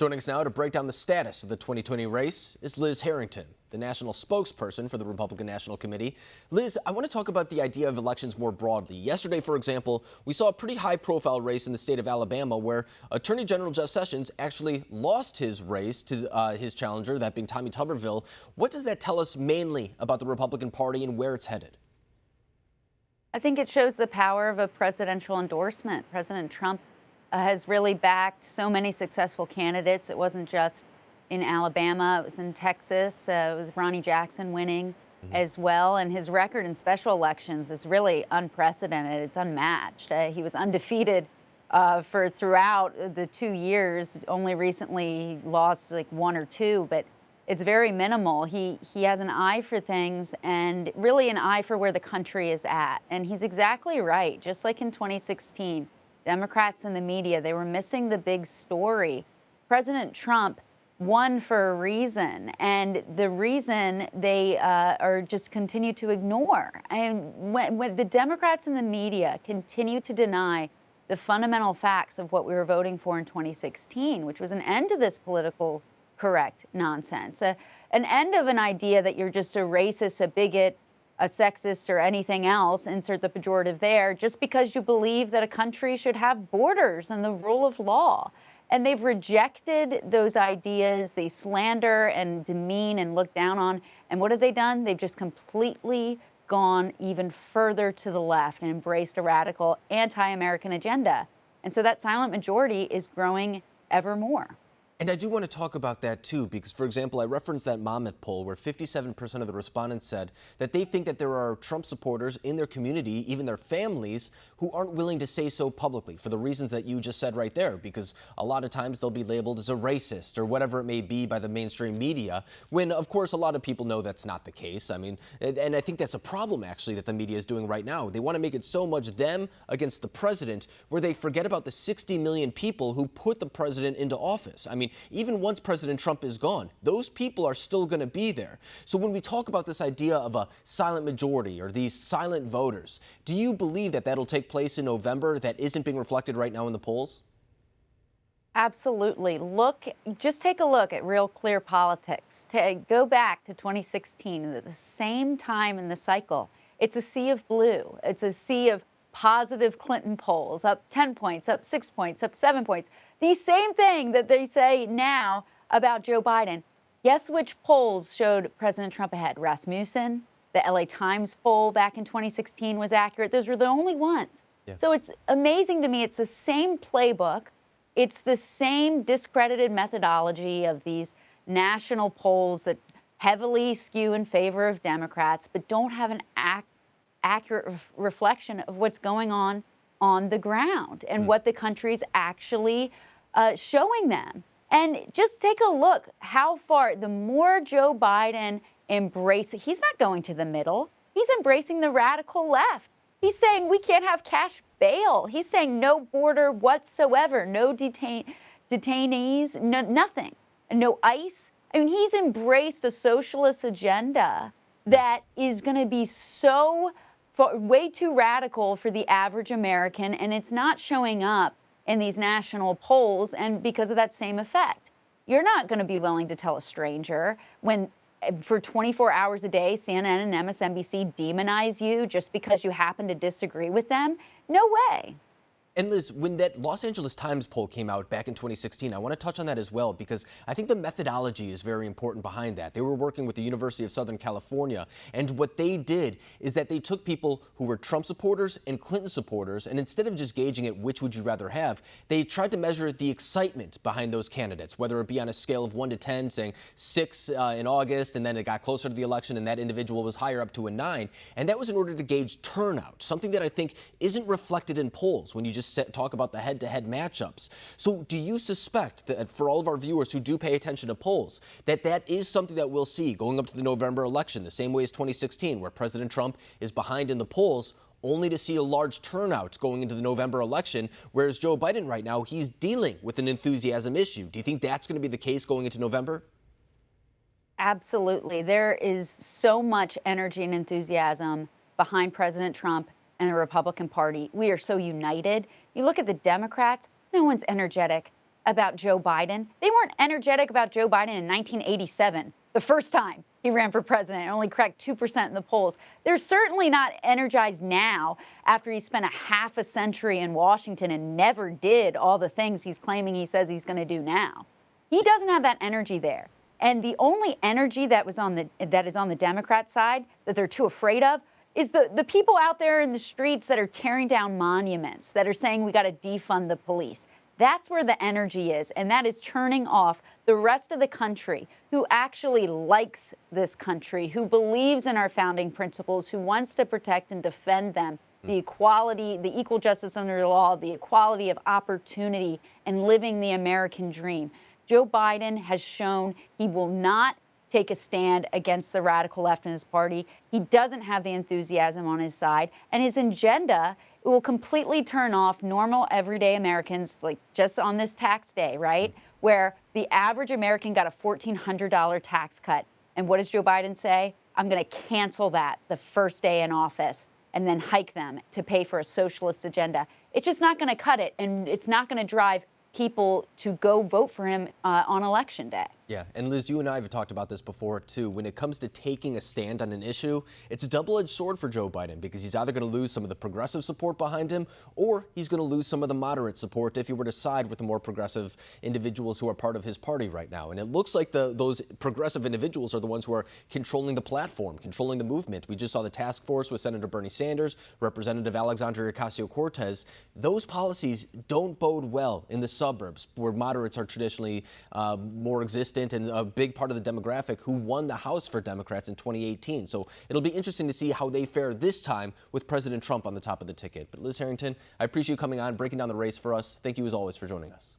Joining us now to break down the status of the 2020 race is Liz Harrington, the national spokesperson for the Republican National Committee. Liz, I want to talk about the idea of elections more broadly. Yesterday, for example, we saw a pretty high-profile race in the state of Alabama where Attorney General Jeff Sessions actually lost his race to his challenger, that being Tommy Tuberville. What does that tell us mainly about the Republican Party and where it's headed? I think it shows the power of a presidential endorsement. President Trump has really backed so many successful candidates. It wasn't just in Alabama, it was in Texas. It was Ronnie Jackson winning as well. And his record in special elections is really unprecedented. It's unmatched. He was undefeated for throughout the 2 years. Only recently lost like 1 or 2, but it's very minimal. He has an eye for things and really an eye for where the country is at. And he's exactly right. Just like in 2016, Democrats and the media, they were missing the big story. President Trump won for a reason, and the reason they are just continue to ignore. And when the Democrats and the media continue to deny the fundamental facts of what we were voting for in 2016, which was an end to this political correct nonsense, an end of an idea that you're just a racist, a bigot, a sexist, or anything else, insert the pejorative there, just because you believe that a country should have borders and the rule of law. And they've rejected those ideas. They slander and demean and look down on. And what have they done? They've just completely gone even further to the left and embraced a radical anti-American agenda. And so that silent majority is growing ever more. And I do want to talk about that, too, because, for example, I referenced that Monmouth poll where 57% of the respondents said that they think that there are Trump supporters in their community, even their families, who aren't willing to say so publicly for the reasons that you just said right there, because a lot of times they'll be labeled as a racist or whatever it may be by the mainstream media, when, of course, a lot of people know that's not the case. I mean, and I think that's a problem, actually, that the media is doing right now. They want to make it so much them against the president where they forget about the 60 million people who put the president into office. I mean, even once President Trump is gone, those people are still going to be there. So when we talk about this idea of a silent majority or these silent voters, do you believe that that'll take place in November that isn't being reflected right now in the polls? Absolutely. Just take a look at Real Clear Politics. Go back to 2016, at the same time in the cycle. It's a sea of blue. It's a sea of positive Clinton polls, up 10 points, up 6 points, up 7 points. The same thing that they say now about Joe Biden. Guess which polls showed President Trump ahead? Rasmussen, the LA Times poll back in 2016 was accurate. Those were the only ones. Yeah. So it's amazing to me. It's the same playbook. It's the same discredited methodology of these national polls that heavily skew in favor of Democrats, but don't have an accurate reflection of what's going on the ground and what the country's actually showing them. And just take a look how far, the more Joe Biden embraces, he's not going to the middle. He's embracing the radical left. He's saying we can't have cash bail. He's saying no border whatsoever, no detainees, nothing, no ICE. I mean, he's embraced a socialist agenda that is going to be way too radical for the average American, and it's not showing up in these national polls, and because of that same effect. You're not going to be willing to tell a stranger when for 24 hours a day, CNN and MSNBC demonize you just because you happen to disagree with them. No way. And Liz, when that Los Angeles Times poll came out back in 2016, I want to touch on that as well, because I think the methodology is very important behind that. They were working with the University of Southern California, and what they did is that they took people who were Trump supporters and Clinton supporters, and instead of just gauging it, which would you rather have, they tried to measure the excitement behind those candidates, whether it be on a scale of 1 to 10, saying 6 in August, and then it got closer to the election, and that individual was higher up to a 9. And that was in order to gauge turnout, something that I think isn't reflected in polls when you just talk about the head-to-head matchups. So do you suspect that for all of our viewers who do pay attention to polls, that is something that we'll see going up to the November election, the same way as 2016, where President Trump is behind in the polls, only to see a large turnout going into the November election, whereas Joe Biden right now, he's dealing with an enthusiasm issue. Do you think that's going to be the case going into November? Absolutely. There is so much energy and enthusiasm behind President Trump and the Republican Party. We are so united. You look at the Democrats, no one's energetic about Joe Biden. They weren't energetic about Joe Biden in 1987, the first time he ran for president and only cracked 2% in the polls. They're certainly not energized now after he spent a half a century in Washington and never did all the things he's claiming he says he's going to do now. He doesn't have that energy there. And the only energy that is on the Democrat side that they're too afraid of is the people out there in the streets that are tearing down monuments, that are saying we got to defund the police. That's where the energy is, and that is turning off the rest of the country who actually likes this country, who believes in our founding principles, who wants to protect and defend them, the equality, the equal justice under the law, the equality of opportunity, and living the American dream. Joe Biden has shown he will not take a stand against the radical left in his party. He doesn't have the enthusiasm on his side, and his agenda will completely turn off normal, everyday Americans, like just on this tax day, right? Where the average American got a $1,400 tax cut. And what does Joe Biden say? I'm going to cancel that the first day in office and then hike them to pay for a socialist agenda. It's just not going to cut it, and it's not going to drive people to go vote for him on election day. Yeah, and Liz, you and I have talked about this before too. When it comes to taking a stand on an issue, it's a double-edged sword for Joe Biden because he's either going to lose some of the progressive support behind him or he's going to lose some of the moderate support if he were to side with the more progressive individuals who are part of his party right now. And it looks like those progressive individuals are the ones who are controlling the platform, controlling the movement. We just saw the task force with Senator Bernie Sanders, Representative Alexandria Ocasio-Cortez. Those policies don't bode well in the suburbs where moderates are traditionally more existent and a big part of the demographic who won the House for Democrats in 2018. So it'll be interesting to see how they fare this time with President Trump on the top of the ticket. But Liz Harrington, I appreciate you coming on, breaking down the race for us. Thank you as always for joining us.